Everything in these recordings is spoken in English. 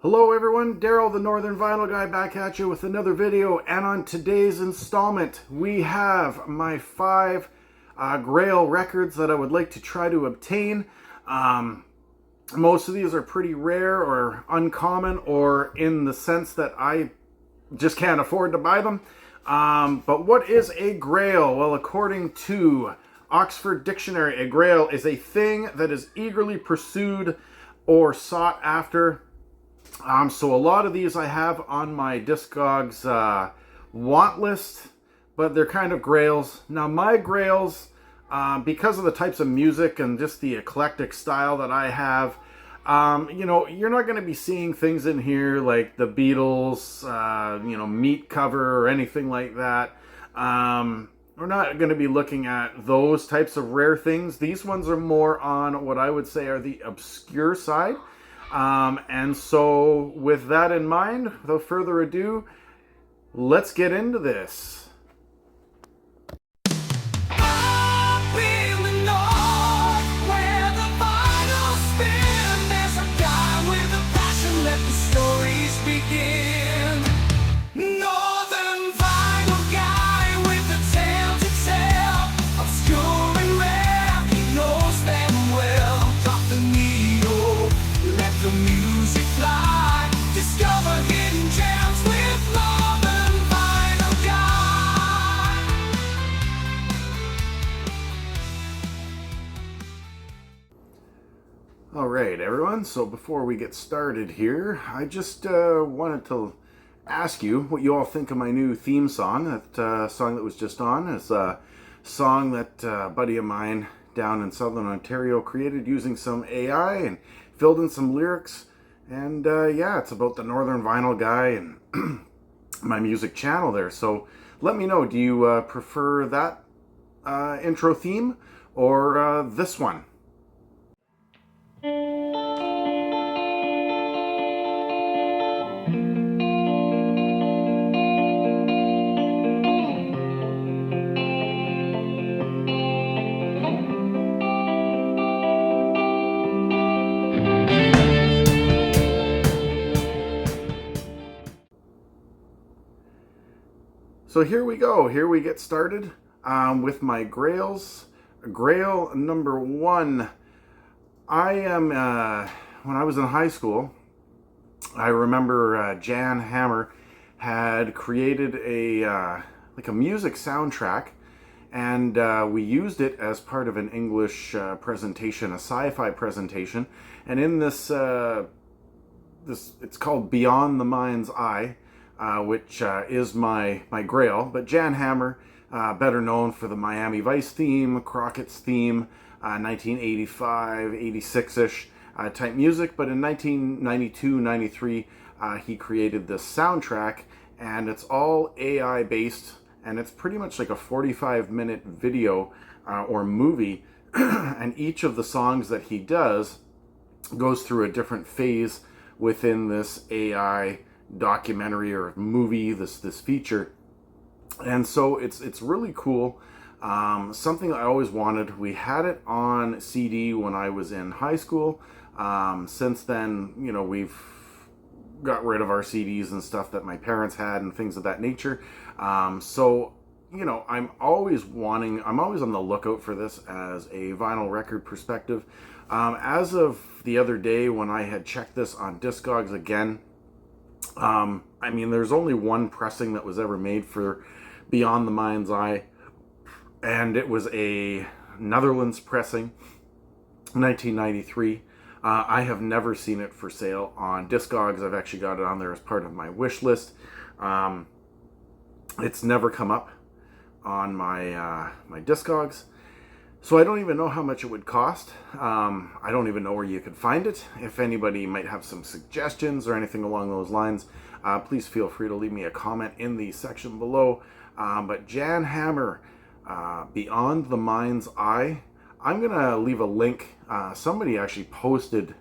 Hello everyone, Daryl the Northern Vinyl Guy back at you with another video, and on today's installment we have my 5 Grail records that I would like to try to obtain. Most of these are pretty rare or uncommon, or in the sense that I just can't afford to buy them. But what is a Grail? Well, according to Oxford Dictionary, a Grail is a thing that is eagerly pursued or sought after. So a lot of these I have on my Discogs want list, but they're kind of Grails. Now my Grails, because of the types of music and just the eclectic style that I have, you're not going to be seeing things in here like the Beatles, Meat cover or anything like that. We're not going to be looking at those types of rare things. These ones are more on what I would say are the obscure side. And so with that in mind, without further ado, let's get into this. Alright everyone, so before we get started here, I just wanted to ask you what you all think of my new theme song. That song that was just on is a song that a buddy of mine down in Southern Ontario created using some AI and filled in some lyrics. And yeah, it's about the Northern Vinyl Guy and my music channel there. So let me know, do you prefer that intro theme or this one? So here we go. Here we get started with my Grails. Grail number 1. I am, when I was in high school, I remember Jan Hammer had created a music soundtrack, and we used it as part of an English presentation, a sci-fi presentation. And in this, it's called Beyond the Mind's Eye. Which is my Grail. But Jan Hammer, better known for the Miami Vice theme, Crockett's theme, 1985, 86-ish type music. But in 1992-93, he created this soundtrack, and it's all AI based, and it's pretty much like a 45-minute video or movie. And each of the songs that he does goes through a different phase within this AI documentary or movie, this feature. And so it's really cool. Something I always wanted. We had it on CD when I was in high school. Since then, we've got rid of our CDs and stuff that my parents had and things of that nature. So I'm always on the lookout for this as a vinyl record perspective. As of the other day when I had checked this on Discogs again, there's only one pressing that was ever made for Beyond the Mind's Eye, and it was a Netherlands pressing, 1993. I have never seen it for sale on Discogs. I've actually got it on there as part of my wish list. It's never come up on my Discogs. So I don't even know how much it would cost. I don't even know where you could find it. If anybody might have some suggestions or anything along those lines, please feel free to leave me a comment in the section below. But Jan Hammer, Beyond the Mind's Eye, I'm going to leave a link. Somebody actually posted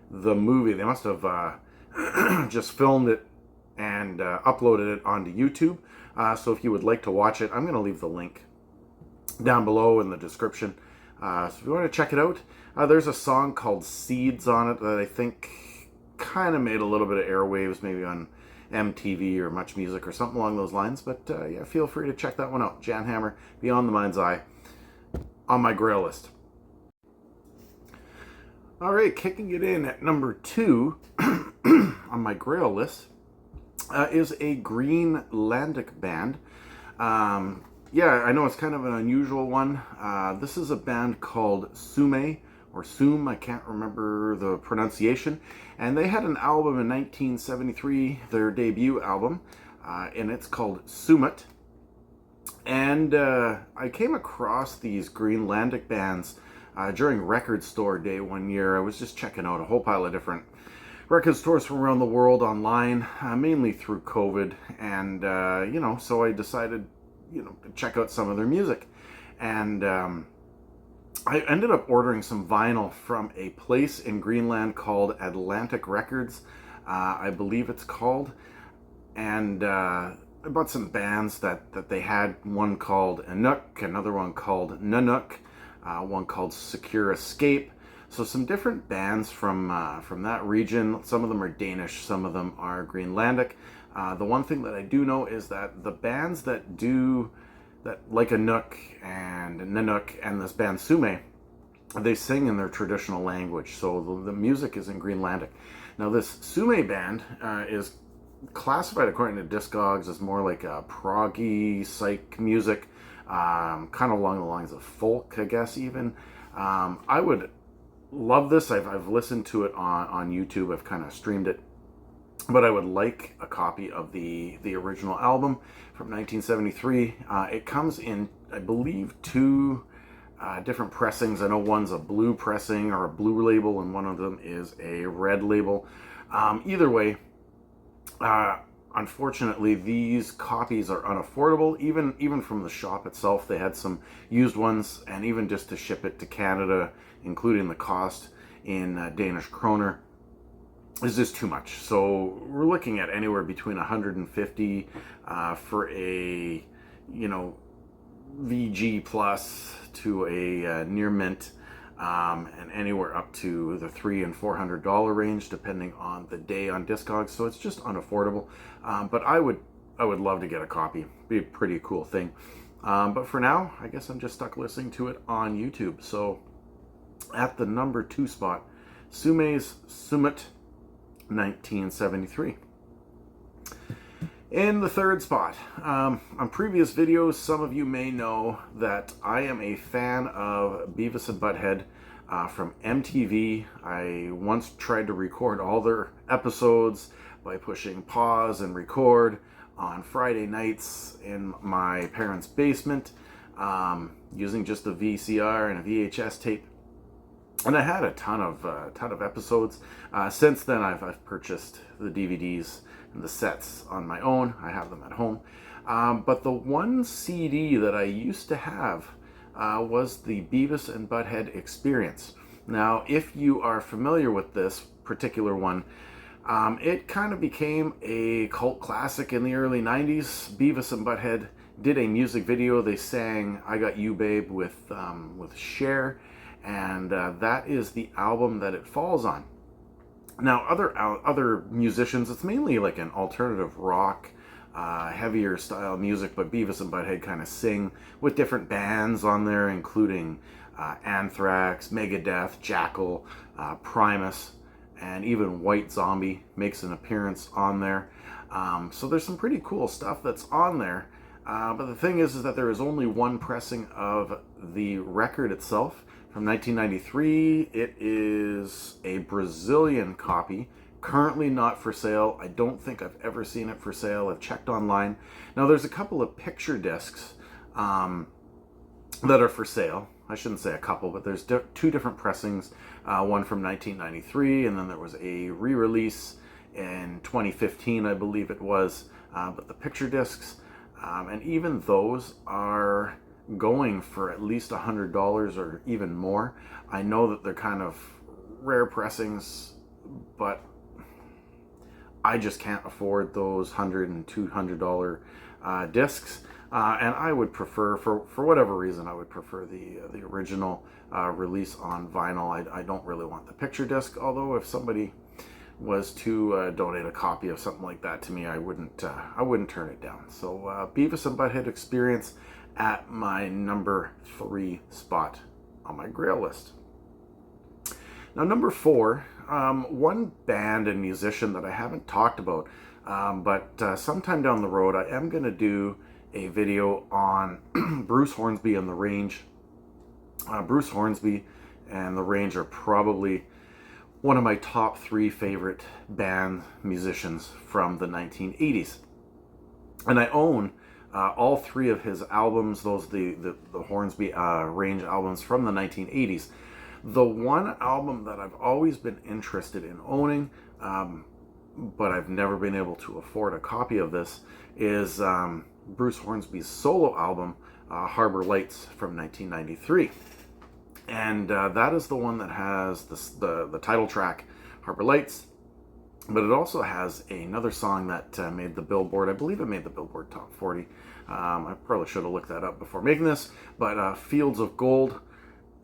the movie. They must have just filmed it and uploaded it onto YouTube. So if you would like to watch it, I'm going to leave the link down below in the description. So if you want to check it out, there's a song called Seeds on it that I think kind of made a little bit of airwaves, maybe on MTV or Much Music or something along those lines. But yeah, feel free to check that one out. Jan Hammer, Beyond the Mind's Eye, on my Grail list. All right, kicking it in at number 2 on my Grail list is a Greenlandic band. Yeah, I know it's kind of an unusual one. This is a band called Sume, or Soom, I can't remember the pronunciation. And they had an album in 1973, their debut album, and it's called Sumit. And I came across these Greenlandic bands during Record Store Day one year. I was just checking out a whole pile of different record stores from around the world online, mainly through COVID. And, you know, so I decided, you know, to check out some of their music. And I ended up ordering some vinyl from a place in Greenland called Atlantic Records, I believe it's called. And I bought some bands that they had, one called Anuk, another one called Nanook, one called Secure Escape. So some different bands from that region. Some of them are Danish, some of them are Greenlandic. The one thing that I do know is that the bands that do that, like Anuk and Nanook and this band Sume, they sing in their traditional language. So the music is in Greenlandic. Now this Sume band is classified according to Discogs as more like a proggy psych music, kind of along the lines of folk, I guess even. I would love this. I've listened to it on YouTube. I've kind of streamed it. But I would like a copy of the original album from 1973. It comes in, I believe, 2 different pressings. I know one's a blue pressing or a blue label, and one of them is a red label. Either way, unfortunately, these copies are unaffordable. Even from the shop itself, they had some used ones, and even just to ship it to Canada, including the cost in Danish kroner, is just too much. So we're looking at anywhere between 150 for a, you know, VG plus to a near mint, and anywhere up to the $300 and $400 range, depending on the day on Discogs. So it's just unaffordable. But I would love to get a copy. It'd be a pretty cool thing. But for now, I guess I'm just stuck listening to it on YouTube. So at the number 2 spot, Sume's Sumit, 1973. In the 3rd spot, on previous videos, some of you may know that I am a fan of Beavis and Butthead from MTV. I once tried to record all their episodes by pushing pause and record on Friday nights in my parents' basement, using just a VCR and a VHS tape. And I had a ton of episodes. Since then, I've purchased the DVDs and the sets on my own. I have them at home. But the one CD that I used to have was the Beavis and Butthead Experience. Now, if you are familiar with this particular one, it kind of became a cult classic in the early 90s. Beavis and Butthead did a music video. They sang "I Got You Babe" with Cher. And that is the album that it falls on. Now, other musicians, it's mainly like an alternative rock, heavier style music, but Beavis and Butthead kind of sing with different bands on there, including Anthrax, Megadeth, Jackal, Primus, and even White Zombie makes an appearance on there. So there's some pretty cool stuff that's on there. But the thing is that there is only one pressing of the record itself. From 1993, it is a Brazilian copy, currently not for sale. I don't think I've ever seen it for sale. I've checked online. Now, there's a couple of picture discs that are for sale. I shouldn't say a couple, but there's 2 different pressings, one from 1993, and then there was a re-release in 2015, I believe it was. But the picture discs, and even those are going for at least $100 or even more. I know that they're kind of rare pressings, but I just can't afford those $100 and $200 discs. And I would prefer, for whatever reason, I would prefer the original release on vinyl. I don't really want the picture disc, although if somebody was to donate a copy of something like that to me, I wouldn't turn it down. So Beavis and Butthead Experience at my number 3 spot on my Grail list. Now, number 4, one band and musician that I haven't talked about, but sometime down the road I am going to do a video on Bruce Hornsby and the Range. Bruce Hornsby and the Range are probably one of my top 3 favorite band musicians from the 1980s. And I own all 3 of his albums, those the Hornsby Range albums from the 1980s. The one album that I've always been interested in owning, but I've never been able to afford a copy of this, is Bruce Hornsby's solo album, Harbor Lights from 1993. And that is the one that has the title track, Harbor Lights, but it also has another song that made the Billboard, I believe it made the Billboard Top 40. I probably should have looked that up before making this, but Fields of Gold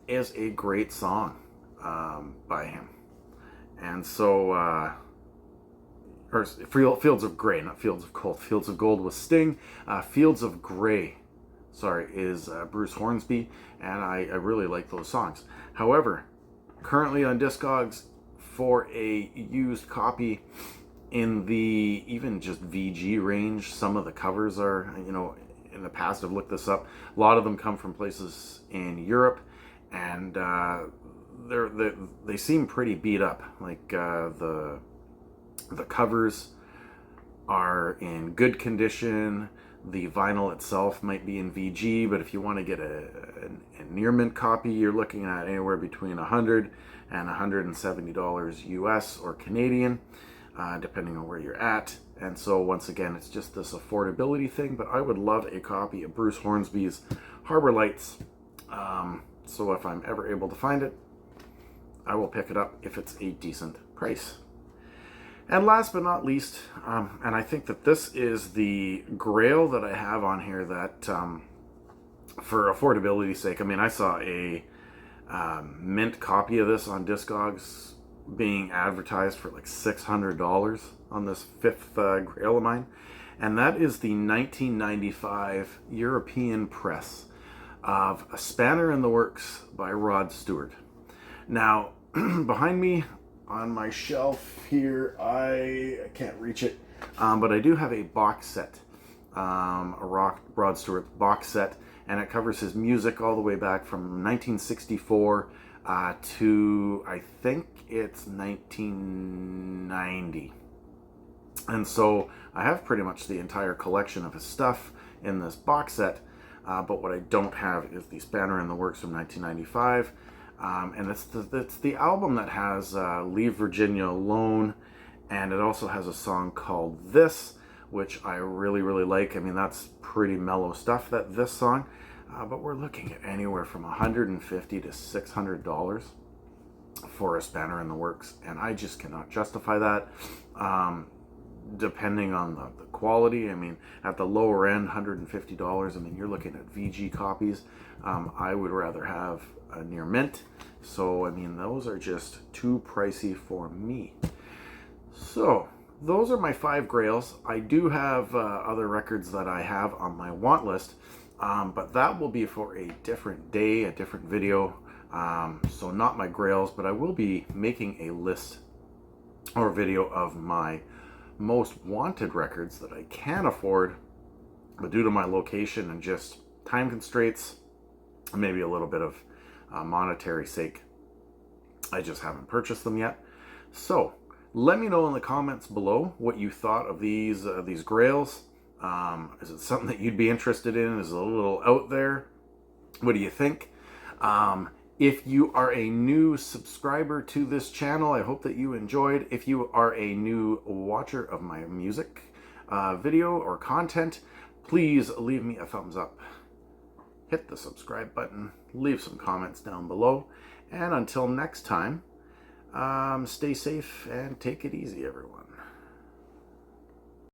is a great song by him. And so, or Fields of Grey, not Fields of Gold. Fields of Gold was Sting. Fields of Grey, is Bruce Hornsby, and I really like those songs. However, currently on Discogs, for a used copy in the even just VG range, some of the covers are, in the past I've looked this up, a lot of them come from places in Europe, and they seem pretty beat up. Like the covers are in good condition. The vinyl itself might be in VG, but if you want to get a near mint copy, you're looking at anywhere between $100 and $170 US or Canadian, depending on where you're at. And so once again, it's just this affordability thing, but I would love a copy of Bruce Hornsby's Harbor Lights. So if I'm ever able to find it, I will pick it up if it's a decent price. And last but not least, and I think that this is the Grail that I have on here that, for affordability's sake, I saw a mint copy of this on Discogs being advertised for like $600 on this 5th Grail of mine. And that is the 1995 European press of A Spanner in the Works by Rod Stewart. Now, behind me on my shelf here, I can't reach it, but I do have a box set, a Rod Stewart box set, and it covers his music all the way back from 1964 to, I think it's 1990. And so I have pretty much the entire collection of his stuff in this box set, but what I don't have is the Spanner in the Works from 1995. And it's the album that has Leave Virginia Alone, and it also has a song called This, which I really, really like. That's pretty mellow stuff, this song, but we're looking at anywhere from $150 to $600 for A Spanner in the Works, and I just cannot justify that. Depending on the quality, at the lower end, $150, you're looking at VG copies. I would rather have a near mint. So, those are just too pricey for me. So, those are my 5 Grails. I do have other records that I have on my want list, but that will be for a different day, a different video. So not my Grails, but I will be making a list or video of my most wanted records that I can afford, but due to my location and just time constraints, maybe a little bit of monetary sake, I just haven't purchased them yet. So let me know in the comments below what you thought of these Grails. Is it something that you'd be interested in? Is it a little out there? What do you think? If you are a new subscriber to this channel, I hope that you enjoyed. If you are a new watcher of my music video or content, please leave me a thumbs up. Hit the subscribe button, leave some comments down below, and until next time, stay safe and take it easy, everyone.